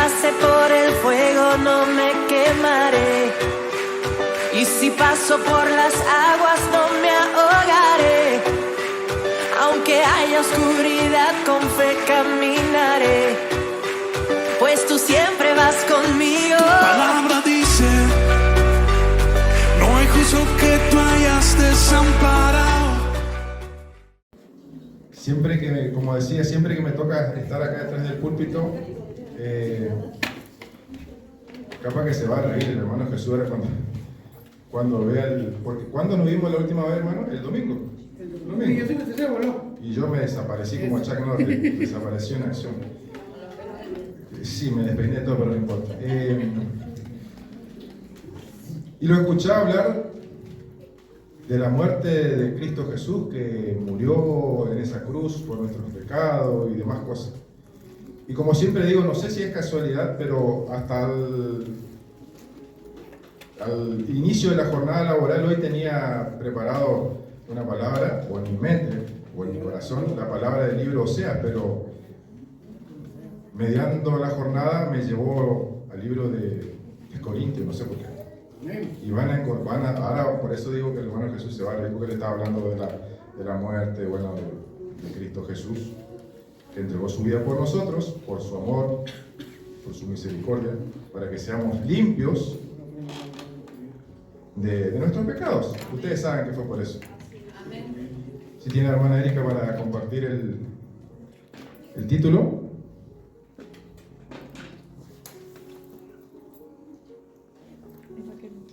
pase por el fuego no me quemaré, y si paso por las aguas no me ahogaré. Aunque haya oscuridad, con fe caminaré, pues tú siempre vas conmigo. Tu palabra dice, no hay justo que tú hayas desamparado. Siempre que, como decía, siempre que me toca estar acá detrás del púlpito, capaz que se va a reír el hermano Jesús ahora cuando vea el... Porque ¿cuándo nos vimos la última vez, hermano? El domingo. Y yo me desaparecí como Chuck Norris, desaparecí en acción. Sí, me despeiné todo, pero no importa. Y lo escuchaba hablar de la muerte de Cristo Jesús, que murió en esa cruz por nuestros pecados y demás cosas. Y como siempre digo, no sé si es casualidad, pero hasta al inicio de la jornada laboral hoy tenía preparado una palabra, o en mi mente, o en mi corazón, la palabra del libro Oseas, pero mediando la jornada me llevó al libro de Corintios, no sé por qué. Y ahora por eso digo que el hermano Jesús se va a reír, porque le estaba hablando de la muerte, bueno, de Cristo Jesús, que entregó su vida por nosotros, por su amor, por su misericordia, para que seamos limpios de nuestros pecados. Ustedes saben que fue por eso. Si tiene la hermana Erika para compartir el título.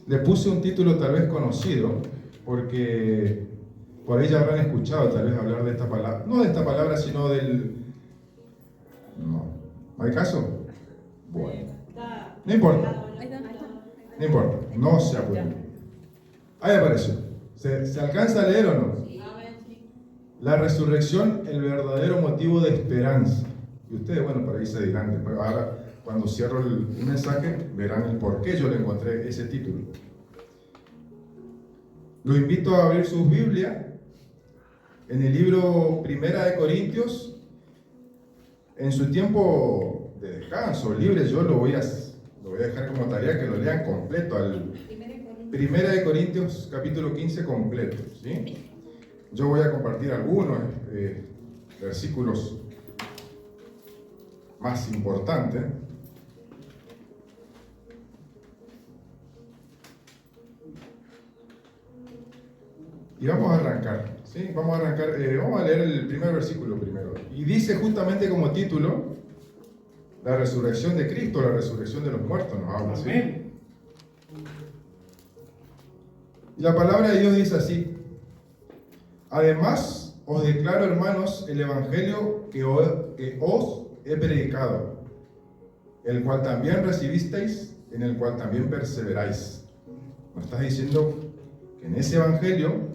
Le puse un título tal vez conocido, porque por ahí ya habrán escuchado tal vez hablar de esta palabra, no de esta palabra, sino del... ¿No hay caso? Bueno, no importa, no importa, no se apuren. Ahí apareció. ¿Se alcanza a leer o no? La resurrección, el verdadero motivo de esperanza. Y ustedes, bueno, por ahí se dirán, después, ahora cuando cierro el mensaje, verán el por qué yo le encontré ese título. Lo invito a abrir sus Biblias en el libro Primera de Corintios. En su tiempo de descanso, libre, yo lo voy a dejar como tarea que lo lean completo, al Primera de Corintios capítulo 15 completo, ¿sí? Yo voy a compartir algunos versículos más importantes. Y vamos a arrancar, ¿sí? Vamos a leer el primer versículo primero. Y dice justamente como título, la resurrección de Cristo, la resurrección de los muertos, nos habla, ¿sí? Y la palabra de Dios dice así: además, os declaro, hermanos, el evangelio que os he predicado, el cual también recibisteis, en el cual también perseveráis. Nos está diciendo que en ese evangelio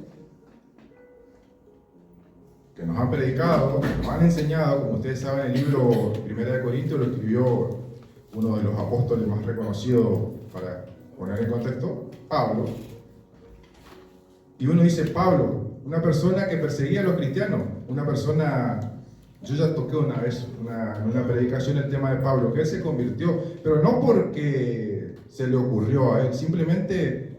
que nos han predicado, que nos han enseñado, como ustedes saben, el libro 1 de Corintios lo escribió uno de los apóstoles más reconocidos, para poner en contexto, Pablo. Y uno dice, Pablo, una persona que perseguía a los cristianos, una persona, yo ya toqué una vez en una predicación el tema de Pablo, que él se convirtió, pero no porque se le ocurrió a él, simplemente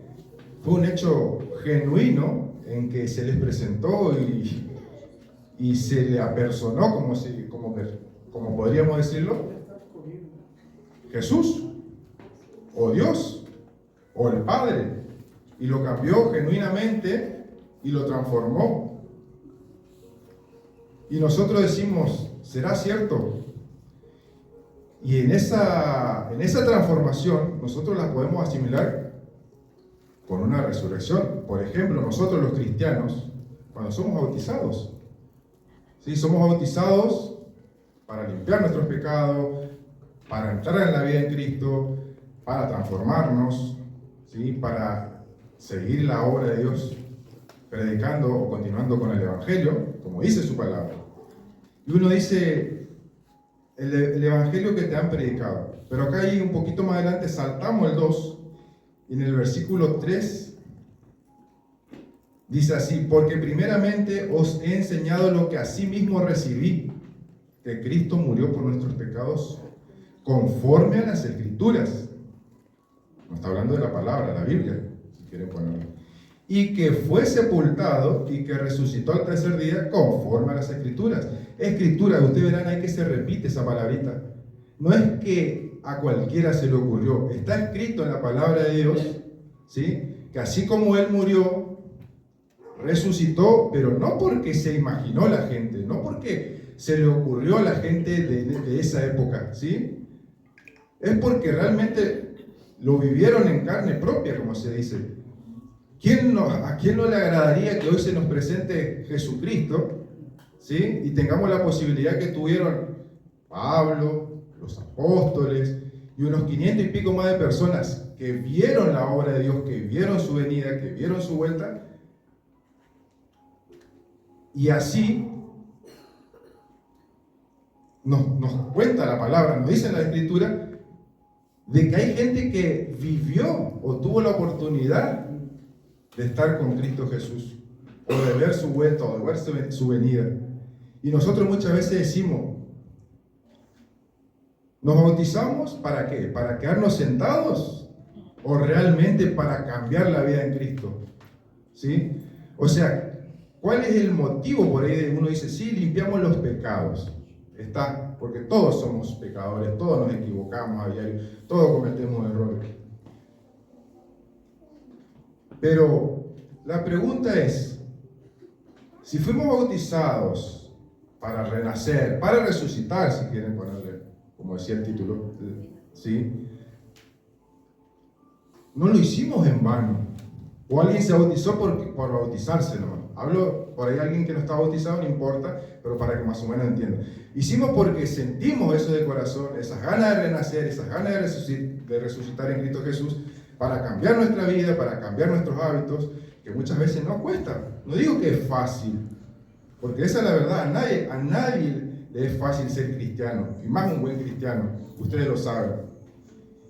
fue un hecho genuino en que se les presentó y se le apersonó, como podríamos decirlo, Jesús, o Dios, o el Padre, y lo cambió genuinamente y lo transformó. Y nosotros decimos, ¿será cierto? Y en esa transformación nosotros la podemos asimilar con una resurrección. Por ejemplo, nosotros los cristianos, cuando somos bautizados, ¿sí? Somos bautizados para limpiar nuestros pecados, para entrar en la vida en Cristo, para transformarnos, ¿sí? Para seguir la obra de Dios, predicando o continuando con el Evangelio, como dice su palabra. Y uno dice, el Evangelio que te han predicado. Pero acá ahí un poquito más adelante saltamos el 2, y en el versículo 3 dice así: porque primeramente os he enseñado lo que asimismo recibí, que Cristo murió por nuestros pecados conforme a las Escrituras. No está hablando de la palabra, la Biblia, si quieren ponerlo. Y que fue sepultado y que resucitó al tercer día conforme a las Escrituras. Escritura, ustedes verán ahí que se repite esa palabrita. No es que a cualquiera se le ocurrió, está escrito en la palabra de Dios, ¿sí? Que así como Él murió, resucitó, pero no porque se imaginó la gente, no porque se le ocurrió a la gente de esa época, ¿sí? Es porque realmente lo vivieron en carne propia, como se dice. ¿A quién no le agradaría que hoy se nos presente Jesucristo, ¿sí? Y tengamos la posibilidad que tuvieron Pablo, los apóstoles y unos 500 y pico más de personas que vieron la obra de Dios, que vieron su venida, que vieron su vuelta? Y así nos cuenta la palabra, nos dice en la Escritura, de que hay gente que vivió o tuvo la oportunidad de estar con Cristo Jesús, o de ver su vuelta, o de ver su venida. Y nosotros muchas veces decimos, ¿nos bautizamos para qué? ¿Para quedarnos sentados? ¿O realmente para cambiar la vida en Cristo? ¿Sí? O sea, ¿cuál es el motivo por ahí de uno dice, sí, limpiamos los pecados? Está, porque todos somos pecadores, todos nos equivocamos a diario, todos cometemos errores. Pero la pregunta es, si fuimos bautizados para renacer, para resucitar, si quieren ponerle, como decía el título, ¿sí? No lo hicimos en vano. O alguien se bautizó por bautizarse nomás. Hablo por ahí alguien que no está bautizado, no importa, pero para que más o menos entiendan. Hicimos porque sentimos eso de corazón, esas ganas de renacer, esas ganas de resucitar en Cristo Jesús, para cambiar nuestra vida, para cambiar nuestros hábitos, que muchas veces no cuesta. No digo que es fácil, porque esa es la verdad. A nadie le es fácil ser cristiano, y más un buen cristiano, ustedes lo saben.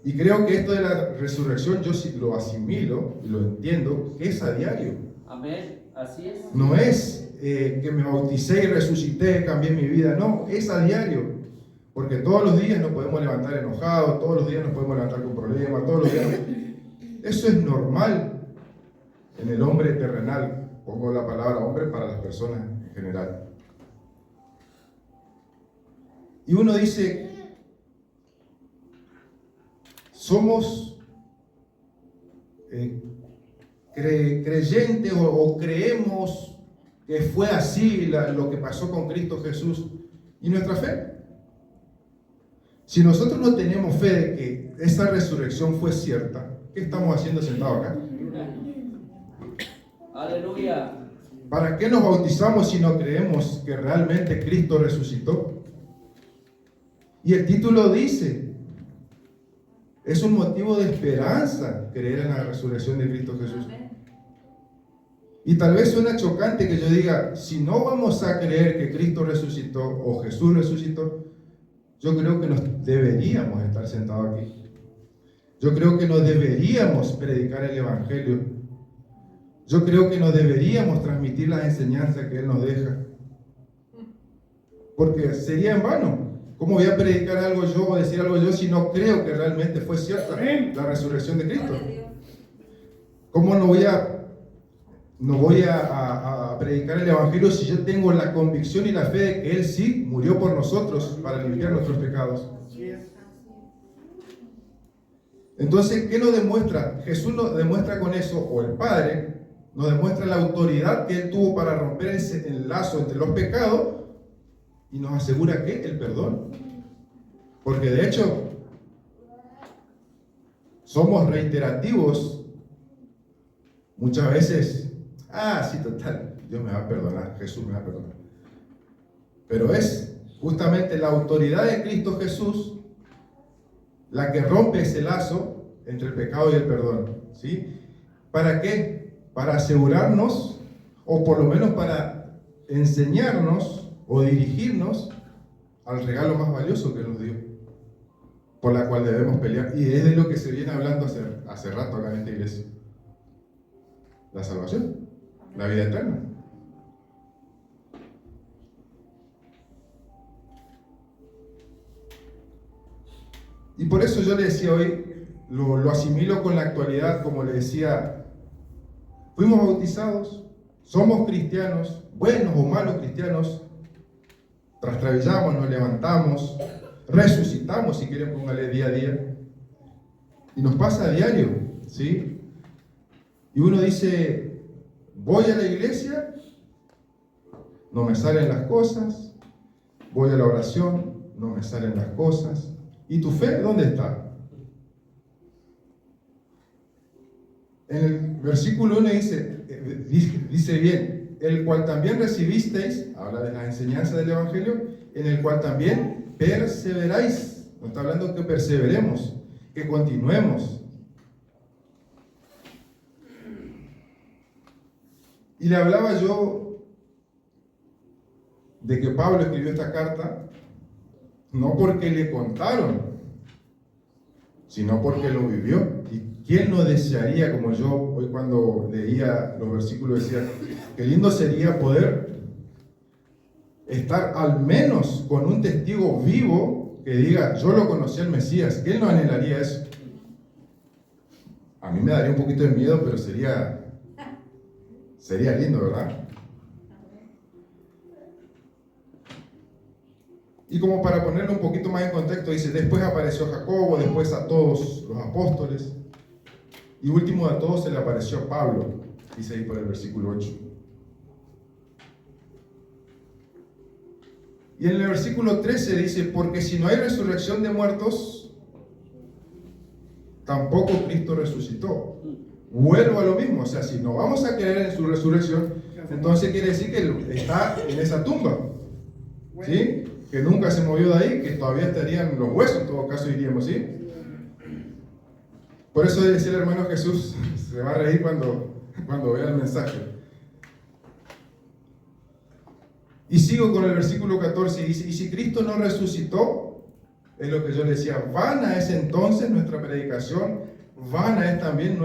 Y creo que esto de la resurrección yo sí lo asimilo y lo entiendo, que es a diario. Amén, así es. No es que me bauticé y resucité, cambié mi vida, no, es a diario. Porque todos los días nos podemos levantar enojados, todos los días nos podemos levantar con problemas, todos los días. Eso es normal en el hombre terrenal. Pongo la palabra hombre para las personas en general. Y uno dice, somos creyentes o creemos que fue así lo que pasó con Cristo Jesús. ¿Y nuestra fe? Si nosotros no tenemos fe de que esa resurrección fue cierta, ¿qué estamos haciendo sentados acá? Aleluya. ¿Para qué nos bautizamos si no creemos que realmente Cristo resucitó? Y el título dice, es un motivo de esperanza creer en la resurrección de Cristo Jesús. Y tal vez suena chocante que yo diga, si no vamos a creer que Cristo resucitó o Jesús resucitó, yo creo que nos deberíamos estar sentados aquí. Yo creo que nos deberíamos predicar el Evangelio. Yo creo que nos deberíamos transmitir las enseñanzas que Él nos deja. Porque sería en vano. ¿Cómo voy a predicar algo yo o decir algo yo si no creo que realmente fue cierta la resurrección de Cristo? ¿Cómo no voy a predicar el Evangelio si yo tengo la convicción y la fe de que Él sí murió por nosotros para limpiar nuestros pecados? Entonces, ¿qué nos demuestra? Jesús nos demuestra con eso, o el Padre nos demuestra la autoridad que Él tuvo para romper el lazo entre los pecados y nos asegura que el perdón. Porque de hecho, somos reiterativos muchas veces. Sí, total, Dios me va a perdonar, Jesús me va a perdonar. Pero es justamente la autoridad de Cristo Jesús la que rompe ese lazo entre el pecado y el perdón, ¿sí? ¿Para qué? Para asegurarnos, o por lo menos para enseñarnos o dirigirnos al regalo más valioso que Él nos dio, por la cual debemos pelear. Y es de lo que se viene hablando hace rato acá en esta iglesia. La salvación, la vida eterna. Y por eso yo le decía hoy, lo asimilo con la actualidad, como le decía, fuimos bautizados, somos cristianos, buenos o malos cristianos, trastabillamos, nos levantamos, resucitamos, si quieren póngale día a día, y nos pasa a diario, ¿sí? Y uno dice, voy a la iglesia, no me salen las cosas, voy a la oración, no me salen las cosas, ¿y tu fe dónde está? En el versículo 1 dice bien, el cual también recibisteis, habla de la enseñanza del Evangelio, en el cual también perseveráis. Nos está hablando que perseveremos, que continuemos. Y le hablaba yo de que Pablo escribió esta carta, no porque le contaron, sino porque lo vivió. ¿Y quién no desearía, como yo hoy cuando leía los versículos decía, qué lindo sería poder estar al menos con un testigo vivo que diga, yo lo conocí al Mesías? ¿Quién no anhelaría eso? A mí me daría un poquito de miedo, pero sería lindo, ¿verdad? Y como para ponerlo un poquito más en contexto, dice, después apareció Jacobo, después a todos los apóstoles, y último de todos se le apareció a Pablo, dice ahí por el versículo 8. Y en el versículo 13 dice, porque si no hay resurrección de muertos, tampoco Cristo resucitó. Vuelvo a lo mismo, o sea, si no vamos a creer en su resurrección, entonces quiere decir que está en esa tumba, ¿sí? Que nunca se movió de ahí, que todavía estarían los huesos, en todo caso diríamos, ¿sí? Por eso decía el hermano Jesús, se va a reír cuando vea el mensaje. Y sigo con el versículo 14 y dice, y si Cristo no resucitó, es lo que yo le decía, vana es entonces nuestra predicación, vana es también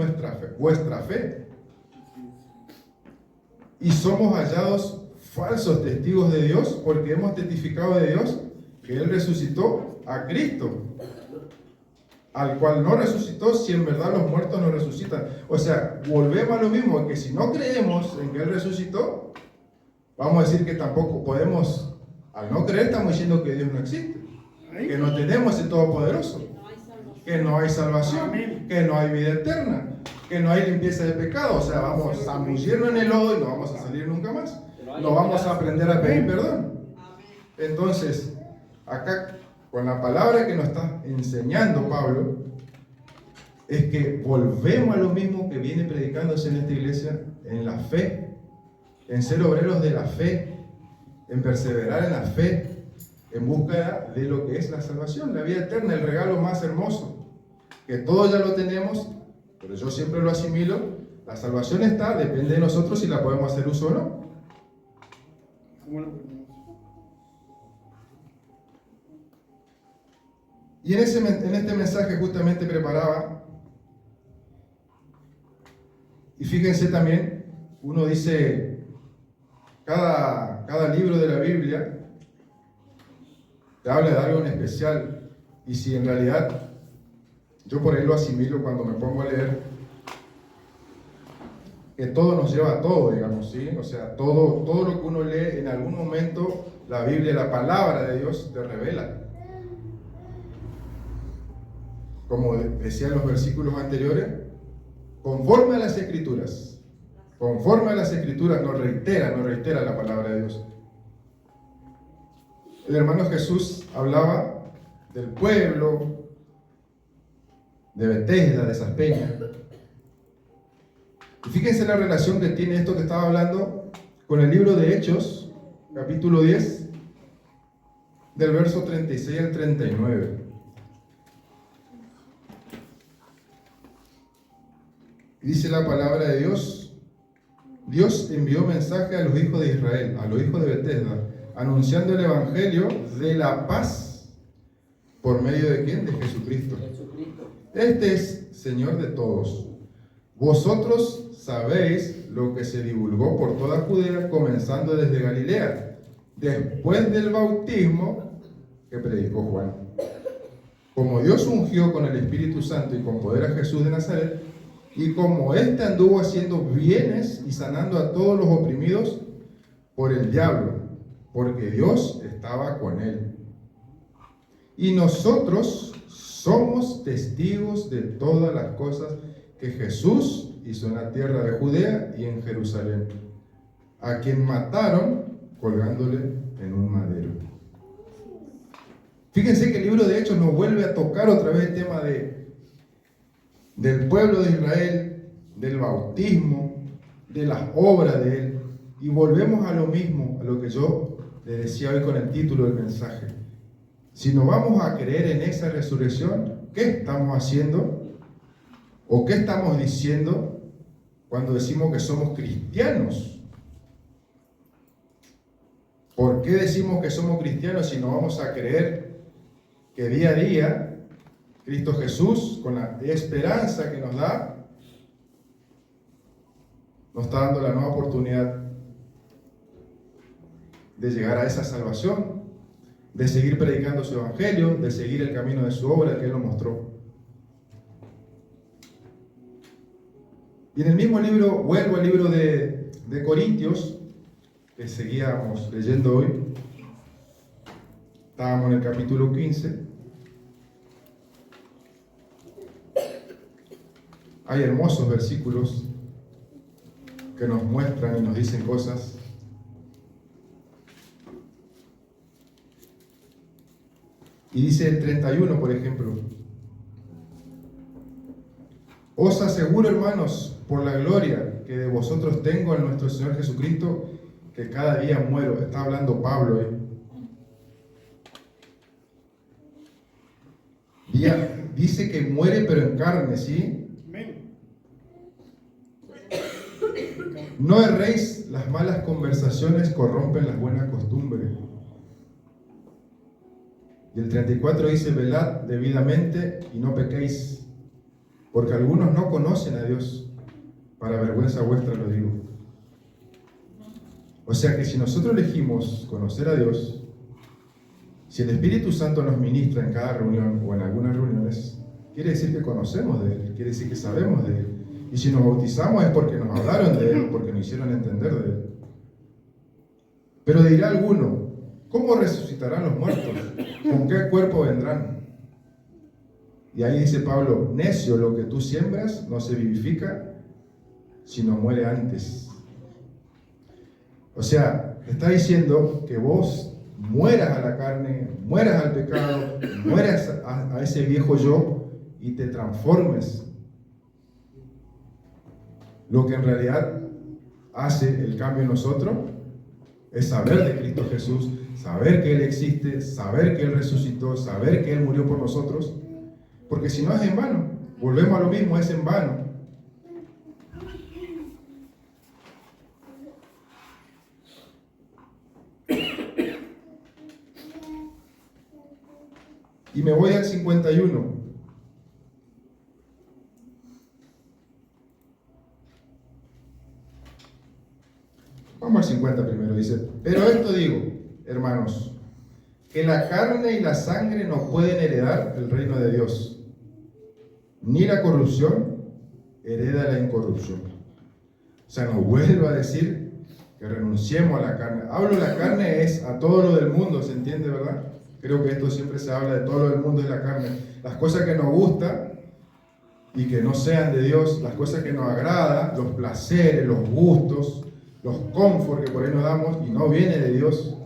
vuestra fe. Y somos hallados falsos testigos de Dios, porque hemos testificado de Dios que Él resucitó a Cristo, al cual no resucitó, si en verdad los muertos no resucitan. O sea, volvemos a lo mismo, que si no creemos en que Él resucitó, vamos a decir que tampoco podemos, al no creer estamos diciendo que Dios no existe, que no tenemos ese Todopoderoso, que no hay salvación, que no hay vida eterna, que no hay limpieza de pecado. O sea, vamos a zambullirnos en el lodo y no vamos a salir nunca más. No vamos a aprender a pedir perdón. Entonces, acá, con la palabra que nos está enseñando Pablo, es que volvemos a lo mismo que viene predicándose en esta iglesia, en la fe, en ser obreros de la fe, en perseverar en la fe, en búsqueda de lo que es la salvación, la vida eterna, el regalo más hermoso, que todos ya lo tenemos, pero yo siempre lo asimilo, la salvación está, depende de nosotros si la podemos hacer uso o no. Y en este mensaje justamente preparaba, y fíjense también, uno dice, cada libro de la Biblia te habla de algo en especial, y si en realidad, yo por ahí lo asimilo cuando me pongo a leer, que todo nos lleva a todo, digamos, ¿sí? O sea, todo lo que uno lee, en algún momento, la Biblia, la palabra de Dios, te revela. Como decían los versículos anteriores, conforme a las Escrituras nos reitera la palabra de Dios. El hermano Jesús hablaba del pueblo, de Betesda, de esas peñas. Y fíjense la relación que tiene esto que estaba hablando con el libro de Hechos, capítulo 10, del verso 36 al 39. Dice la palabra de Dios, Dios envió mensaje a los hijos de Israel, a los hijos de Betesda, anunciando el evangelio de la paz, ¿por medio de quién? De Jesucristo. Este es Señor de todos. Vosotros sabéis lo que se divulgó por toda Judea, comenzando desde Galilea, después del bautismo que predicó Juan. Como Dios ungió con el Espíritu Santo y con poder a Jesús de Nazaret, y como éste anduvo haciendo bienes y sanando a todos los oprimidos por el diablo, porque Dios estaba con él. Y nosotros somos testigos de todas las cosas que Jesús hizo en la tierra de Judea y en Jerusalén, a quien mataron colgándole en un madero. Fíjense que el libro de Hechos nos vuelve a tocar otra vez el tema del pueblo de Israel, del bautismo, de las obras de él. Y volvemos a lo mismo, a lo que yo le decía hoy con el título del mensaje. Si no vamos a creer en esa resurrección, ¿qué estamos haciendo? ¿O qué estamos diciendo cuando decimos que somos cristianos? ¿Por qué decimos que somos cristianos si no vamos a creer que día a día Cristo Jesús, con la esperanza que nos da, nos está dando la nueva oportunidad de llegar a esa salvación, de seguir predicando su evangelio, de seguir el camino de su obra que Él nos mostró? Y en el mismo libro, vuelvo al libro de Corintios, que seguíamos leyendo hoy. Estábamos en el capítulo 15. Hay hermosos versículos que nos muestran y nos dicen cosas. Y dice el 31, por ejemplo: os aseguro, hermanos, por la gloria que de vosotros tengo en nuestro Señor Jesucristo, que cada día muero. Está hablando Pablo ahí. Dice que muere pero en carne, ¿sí? No erréis, las malas conversaciones corrompen las buenas costumbres. Y el 34 dice: velad debidamente y no pequéis, porque algunos no conocen a Dios. Para vergüenza vuestra lo digo. O sea que si nosotros elegimos conocer a Dios, si el Espíritu Santo nos ministra en cada reunión o en algunas reuniones, quiere decir que conocemos de Él, quiere decir que sabemos de Él. Y si nos bautizamos es porque nos hablaron de Él, porque nos hicieron entender de Él. Pero dirá alguno: ¿cómo resucitarán los muertos? ¿Con qué cuerpo vendrán? Y ahí dice Pablo: necio, lo que tú siembras no se vivifica, sino muere antes. O sea, está diciendo que vos mueras a la carne, mueras al pecado, mueras a ese viejo yo y te transformes. Lo que en realidad hace el cambio en nosotros es saber de Cristo Jesús, saber que Él existe, saber que Él resucitó, saber que Él murió por nosotros, porque si no es en vano. Volvemos a lo mismo, es en vano. Y me voy al 51. Vamos al 50 primero, dice: pero esto digo, hermanos, que la carne y la sangre no pueden heredar el reino de Dios, ni la corrupción hereda la incorrupción. O sea, nos vuelve a decir que renunciemos a la carne. Hablo de la carne es a todo lo del mundo, ¿se entiende, verdad? Creo que esto siempre se habla de todo lo del mundo, de la carne. Las cosas que nos gustan y que no sean de Dios, las cosas que nos agradan, los placeres, los gustos, los confort que por ahí nos damos y no viene de Dios.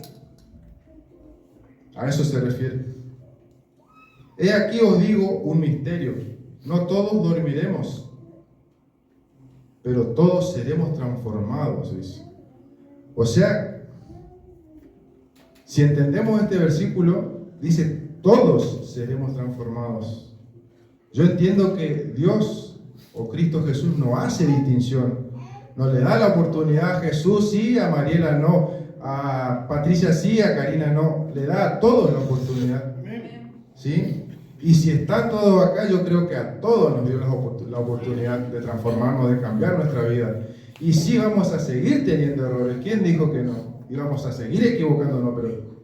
A eso se refiere. He aquí os digo un misterio: no todos dormiremos, pero todos seremos transformados, dice. O sea, si entendemos este versículo, dice: todos seremos transformados. Yo entiendo que Dios o Cristo Jesús no hace distinción. No le da la oportunidad a Jesús sí, a Mariela no, a Patricia sí, a Karina no. Le da a todos la oportunidad. ¿Sí? Y si están todos acá, yo creo que a todos nos dio la oportunidad de transformarnos, de cambiar nuestra vida. Y sí vamos a seguir teniendo errores. ¿Quién dijo que no? Y vamos a seguir equivocándonos, pero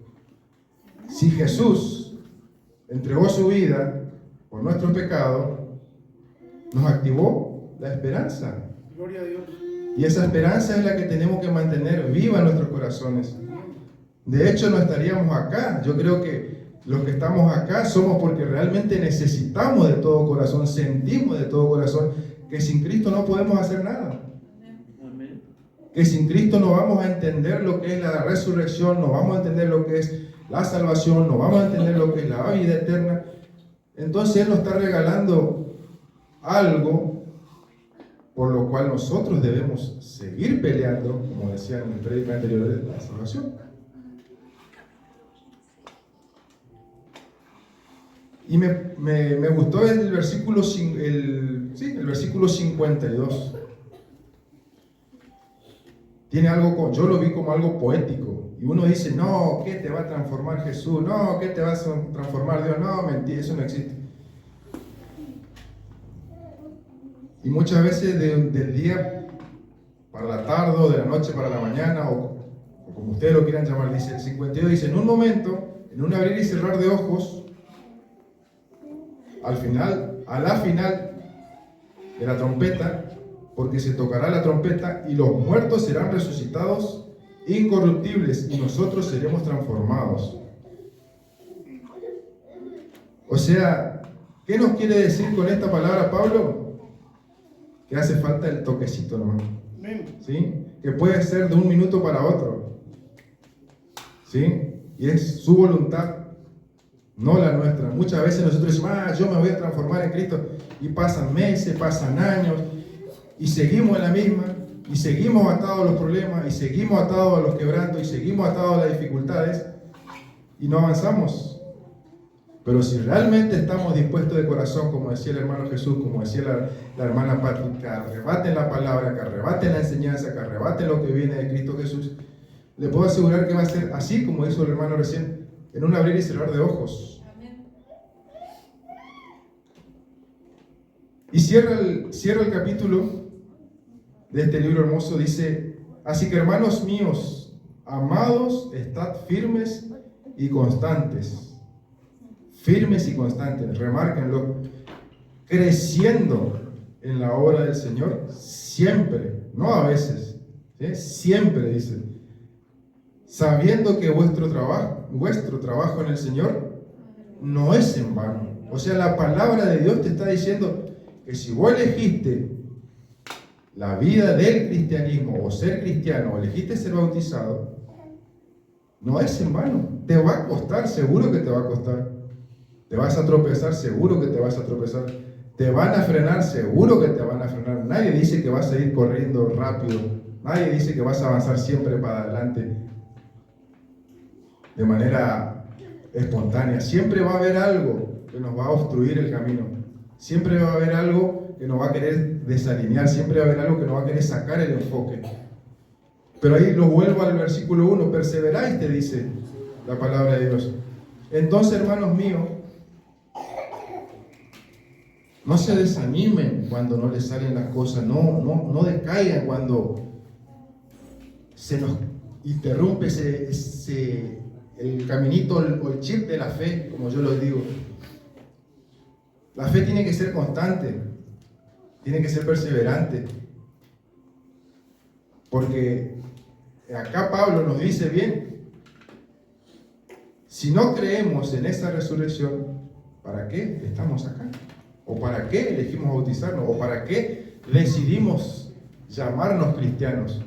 si Jesús entregó su vida por nuestro pecado, nos activó la esperanza. Gloria a Dios. Y esa esperanza es la que tenemos que mantener viva en nuestros corazones. De hecho, no estaríamos acá. Yo creo que los que estamos acá somos porque realmente necesitamos de todo corazón, sentimos de todo corazón que sin Cristo no podemos hacer nada. Amén. Que sin Cristo no vamos a entender lo que es la resurrección, no vamos a entender lo que es la salvación, no vamos a entender lo que es la vida eterna. Entonces Él nos está regalando algo por lo cual nosotros debemos seguir peleando, como decía en el prédica anterior, de la salvación. Y me gustó el versículo 52. Tiene algo, yo lo vi como algo poético. Y uno dice, no, ¿qué te va a transformar Jesús? No, ¿qué te va a transformar Dios? No, mentira, eso no existe. Y muchas veces del día para la tarde, o de la noche para la mañana, o como ustedes lo quieran llamar, dice el 52, dice, en un momento, en un abrir y cerrar de ojos, a la final de la trompeta, porque se tocará la trompeta y los muertos serán resucitados incorruptibles y nosotros seremos transformados. O sea, ¿qué nos quiere decir con esta palabra Pablo? Que hace falta el toquecito nomás, ¿sí? Que puede ser de un minuto para otro, ¿sí? Y es su voluntad, no la nuestra. Muchas veces nosotros decimos, yo me voy a transformar en Cristo, y pasan meses, pasan años, y seguimos en la misma, y seguimos atados a los problemas, y seguimos atados a los quebrantos, y seguimos atados a las dificultades, y no avanzamos. Pero si realmente estamos dispuestos de corazón, como decía el hermano Jesús, como decía la hermana Patrick, que arrebaten la palabra, que arrebaten la enseñanza, que arrebaten lo que viene de Cristo Jesús, le puedo asegurar que va a ser así como hizo el hermano recién, en un abrir y cerrar de ojos. Y cierra el capítulo de este libro hermoso, dice, así que hermanos míos, amados, estad firmes y constantes. Firmes y constantes, remárquenlo, creciendo en la obra del Señor, siempre, no a veces, ¿sí? Siempre, dice, sabiendo que vuestro trabajo en el Señor no es en vano. O sea, la palabra de Dios te está diciendo que si vos elegiste la vida del cristianismo, o ser cristiano, o elegiste ser bautizado, no es en vano. Te va a costar, seguro que te va a costar. Te vas a tropezar, seguro que te vas a tropezar. Te van a frenar, seguro que te van a frenar. Nadie dice que vas a ir corriendo rápido. Nadie dice que vas a avanzar siempre para adelante de manera espontánea. Siempre va a haber algo que nos va a obstruir el camino. Siempre va a haber algo que nos va a querer desalinear. Siempre va a haber algo que nos va a querer sacar el enfoque. Pero ahí lo vuelvo al versículo 1. Perseveráis, te dice la palabra de Dios. Entonces, hermanos míos, no se desanimen cuando no les salen las cosas, no decaigan cuando se nos interrumpe el caminito o el chip de la fe, como yo lo digo. La fe tiene que ser constante, tiene que ser perseverante, porque acá Pablo nos dice bien, si no creemos en esa resurrección, ¿para qué estamos acá? ¿O para qué elegimos bautizarnos? ¿O para qué decidimos llamarnos cristianos?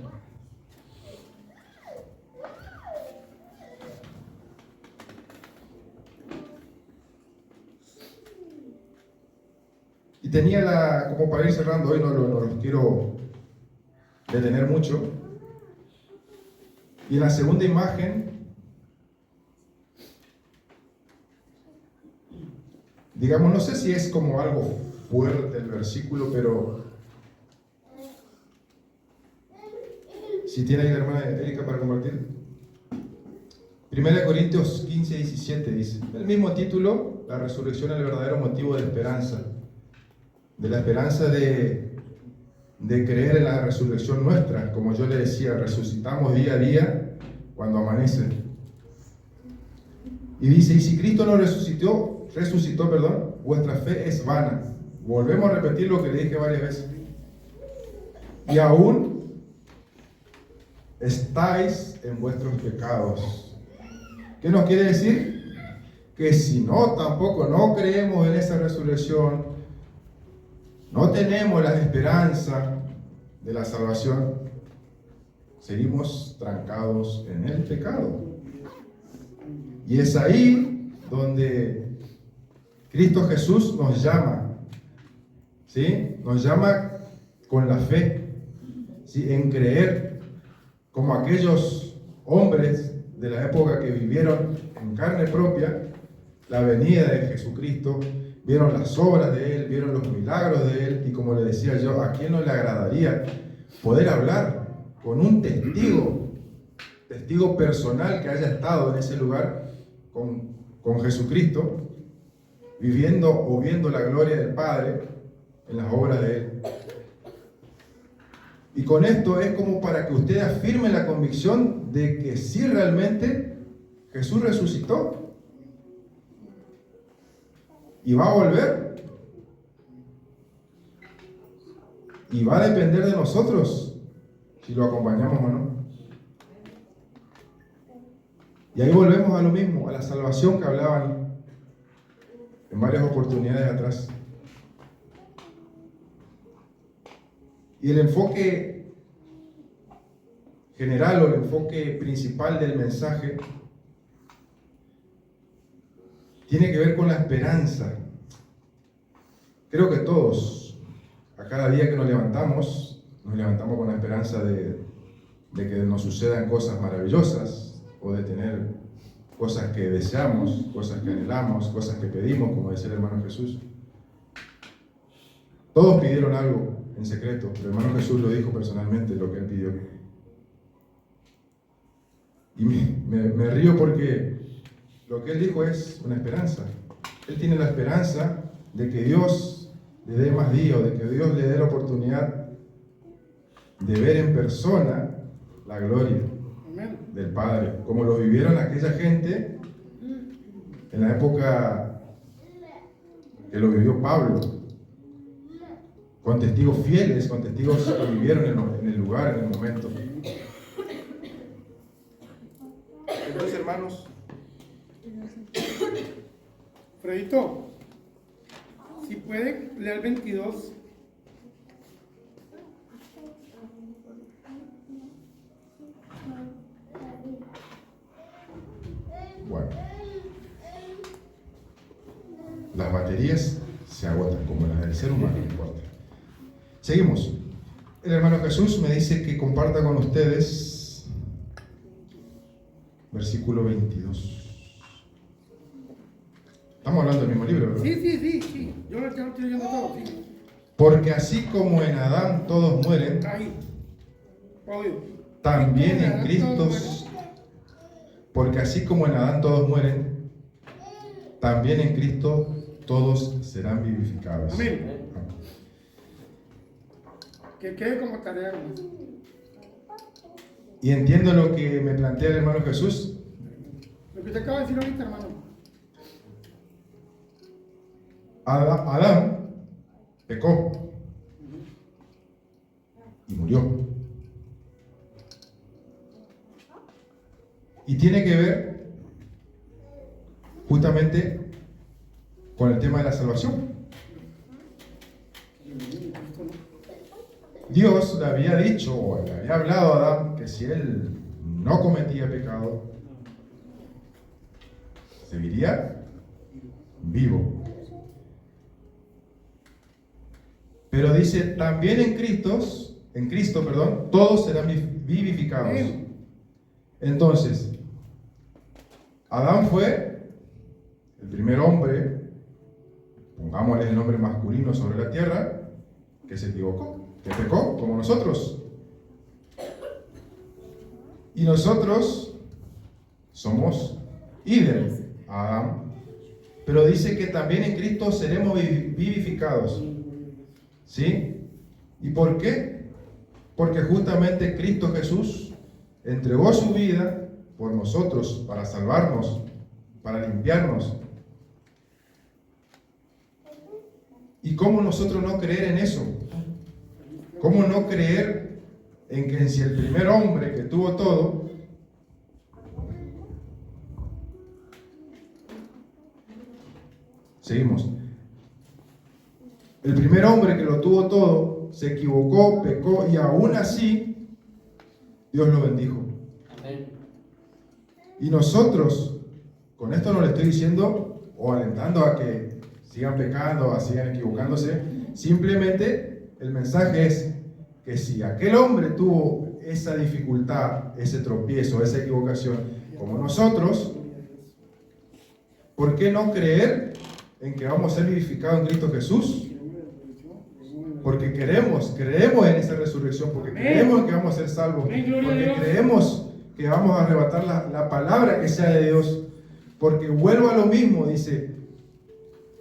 Y tenía como para ir cerrando hoy, no los quiero detener mucho. Y en la segunda imagen, digamos, no sé si es como algo fuerte el versículo, pero si tiene ahí la hermana Erika para compartir. 1 Corintios 15, 17 dice, el mismo título, la resurrección es el verdadero motivo de esperanza, de la esperanza de creer en la resurrección nuestra. Como yo le decía, resucitamos día a día cuando amanece. Y dice, y si Cristo no resucitó, resucitó, vuestra fe es vana. Volvemos a repetir lo que le dije varias veces. Y aún estáis en vuestros pecados. ¿Qué nos quiere decir? Que si tampoco no creemos en esa resurrección, no tenemos la esperanza de la salvación, seguimos trancados en el pecado. Y es ahí donde Cristo Jesús nos llama, ¿sí? Nos llama con la fe, ¿sí? En creer, como aquellos hombres de la época que vivieron en carne propia la venida de Jesucristo, vieron las obras de Él, vieron los milagros de Él, y como le decía yo, ¿a quién no le agradaría poder hablar con un testigo personal que haya estado en ese lugar con Jesucristo, viviendo o viendo la gloria del Padre en las obras de Él? Y con esto es como para que usted afirme la convicción de que sí, realmente Jesús resucitó y va a volver, y va a depender de nosotros si lo acompañamos o no. Y ahí volvemos a lo mismo, a la salvación que hablaban en varias oportunidades atrás. Y el enfoque general o el enfoque principal del mensaje tiene que ver con la esperanza. Creo que todos, a cada día que nos levantamos con la esperanza de que nos sucedan cosas maravillosas, o de tener cosas que deseamos, cosas que anhelamos, cosas que pedimos, como decía el hermano Jesús. Todos pidieron algo en secreto, pero el hermano Jesús lo dijo personalmente, lo que él pidió. Y me río porque lo que él dijo es una esperanza. Él tiene la esperanza de que Dios le dé más días, de que Dios le dé la oportunidad de ver en persona la gloria del Padre, como lo vivieron aquella gente en la época que lo vivió Pablo, con testigos fieles, con testigos que vivieron en el lugar, en el momento. Entonces, hermanos, Fredito, si puede leer 22. Bueno, las baterías se agotan como las del ser humano, no importa. Seguimos. El hermano Jesús me dice que comparta con ustedes versículo 22. Estamos hablando del mismo libro, ¿verdad? Sí. Yo lo estoy leyendo todo, sí. Porque así como en Adán todos mueren, Ahí. Obvio. también en Cristo. Porque así como en Adán todos mueren, también en Cristo todos serán vivificados. Amén. Que quede como tarea, hermano. Y entiendo lo que me plantea el hermano Jesús. Lo que usted acaba de decir ahorita, hermano. Adán pecó y murió. Y tiene que ver justamente con el tema de la salvación. Dios le había dicho, o le había hablado a Adán, que si él no cometía pecado, seguiría vivo. Pero dice, también en Cristo, todos serán vivificados. Entonces, Adán fue el primer hombre, pongámosle el nombre masculino sobre la tierra, que se equivocó, que pecó, como nosotros. Y nosotros somos idem a Adán. Pero dice que también en Cristo seremos vivificados. ¿Sí? ¿Y por qué? Porque justamente Cristo Jesús entregó su vida por nosotros, para salvarnos, para limpiarnos. ¿Y cómo nosotros no creer en eso? ¿Cómo no creer en que si el primer hombre que tuvo todo, seguimos, el primer hombre que lo tuvo todo, se equivocó, pecó y aún así Dios lo bendijo? Amén. Y nosotros, con esto no le estoy diciendo o alentando a que sigan pecando, a sigan equivocándose, simplemente el mensaje es que si aquel hombre tuvo esa dificultad, ese tropiezo, esa equivocación, como nosotros, ¿por qué no creer en que vamos a ser vivificados en Cristo Jesús? Porque creemos en esa resurrección, porque creemos en que vamos a ser salvos, porque creemos que vamos a arrebatar la palabra que sea de Dios, porque vuelvo a lo mismo, dice,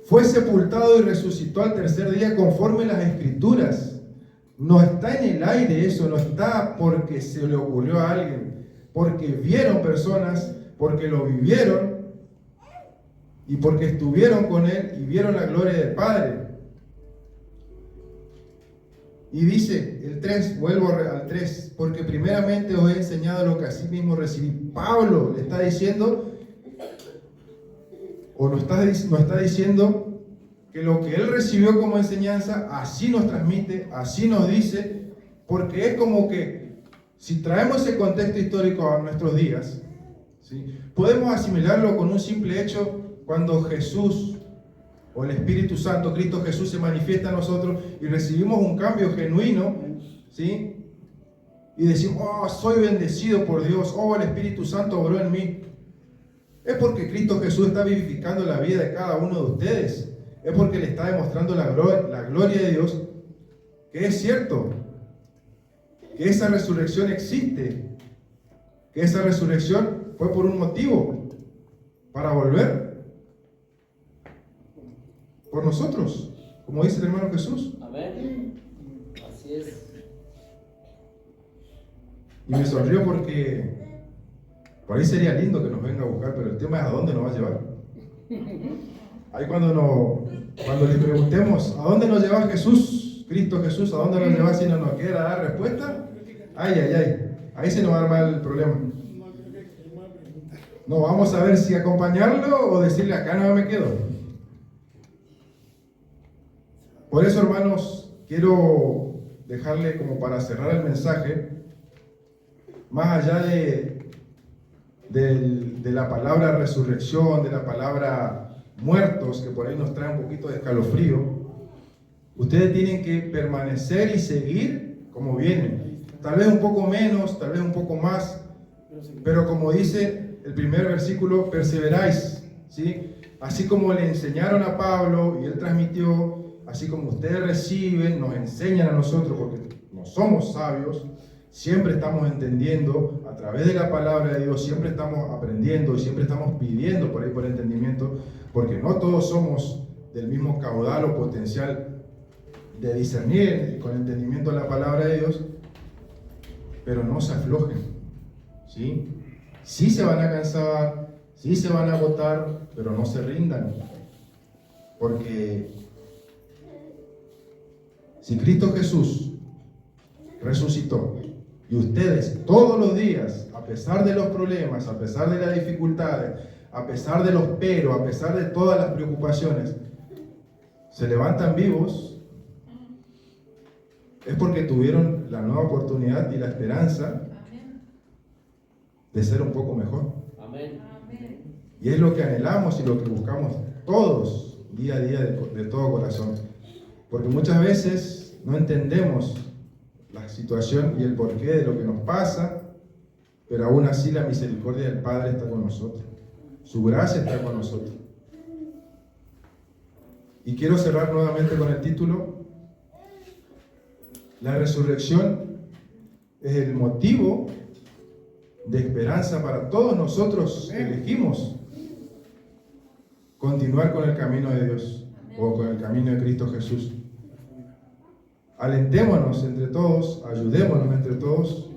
fue sepultado y resucitó al tercer día conforme las Escrituras. No está en el aire eso, no está porque se le ocurrió a alguien, porque vieron personas, porque lo vivieron y porque estuvieron con Él y vieron la gloria del Padre. Y dice el 3, vuelvo al 3, porque primeramente os he enseñado lo que así mismo recibí. Pablo le está diciendo, o nos está diciendo que lo que él recibió como enseñanza, así nos transmite, así nos dice, porque es como que, si traemos ese contexto histórico a nuestros días, ¿sí?, podemos asimilarlo con un simple hecho cuando Jesús o el Espíritu Santo, Cristo Jesús, se manifiesta a nosotros y recibimos un cambio genuino, ¿sí?, y decimos, oh, soy bendecido por Dios, oh, el Espíritu Santo obró en mí. Es porque Cristo Jesús está vivificando la vida de cada uno de ustedes. Es porque le está demostrando la gloria de Dios, que es cierto, que esa resurrección existe, que esa resurrección fue por un motivo, para volver por nosotros, como dice el hermano Jesús. Amén. Así es. Y me sonrió porque por ahí sería lindo que nos venga a buscar, pero el tema es a dónde nos va a llevar. Ahí cuando le preguntemos ¿a dónde nos lleva Jesús, Cristo Jesús? ¿A dónde nos lleva si no nos quiera dar respuesta? Ahí se nos va a armar el problema. No, vamos a ver si acompañarlo o decirle acá no me quedo. Por eso, hermanos, quiero dejarle como para cerrar el mensaje, más allá de la palabra resurrección, de la palabra muertos, que por ahí nos trae un poquito de escalofrío, ustedes tienen que permanecer y seguir como vienen, tal vez un poco menos, tal vez un poco más, pero como dice el primer versículo, perseveráis, ¿sí? Así como le enseñaron a Pablo y él transmitió, así como ustedes reciben, nos enseñan a nosotros, porque no somos sabios, siempre estamos entendiendo a través de la palabra de Dios, siempre estamos aprendiendo y siempre estamos pidiendo por ahí por entendimiento, porque no todos somos del mismo caudal o potencial de discernir con entendimiento la palabra de Dios, pero no se aflojen, ¿sí? Sí se van a cansar, sí se van a agotar, pero no se rindan, porque si Cristo Jesús resucitó, y ustedes todos los días, a pesar de los problemas, a pesar de las dificultades, a pesar de los peros, a pesar de todas las preocupaciones, se levantan vivos, es porque tuvieron la nueva oportunidad y la esperanza de ser un poco mejor. Amén. Y es lo que anhelamos y lo que buscamos todos, día a día, de todo corazón. Porque muchas veces no entendemos la situación y el porqué de lo que nos pasa, pero aún así la misericordia del Padre está con nosotros, su gracia está con nosotros. Y quiero cerrar nuevamente con el título: la resurrección es el motivo de esperanza para todos nosotros que elegimos continuar con el camino de Dios o con el camino de Cristo Jesús. Alentémonos entre todos, ayudémonos entre todos,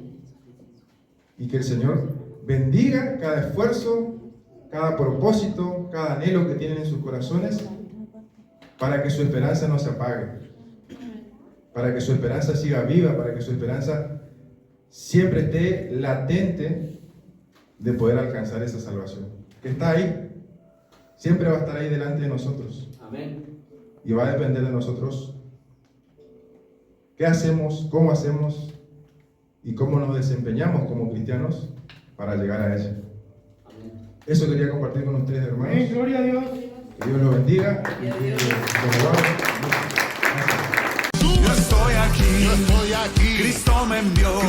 y que el Señor bendiga cada esfuerzo, cada propósito, cada anhelo que tienen en sus corazones, para que su esperanza no se apague, para que su esperanza siga viva, para que su esperanza siempre esté latente de poder alcanzar esa salvación. Que está ahí, siempre va a estar ahí delante de nosotros. Amén. Y va a depender de nosotros qué hacemos, cómo hacemos y cómo nos desempeñamos como cristianos para llegar a ella. Amén. Eso quería compartir con ustedes, hermanos. Amén, gloria a Dios. Que Dios los bendiga. Y que Yo estoy aquí, Cristo me envió.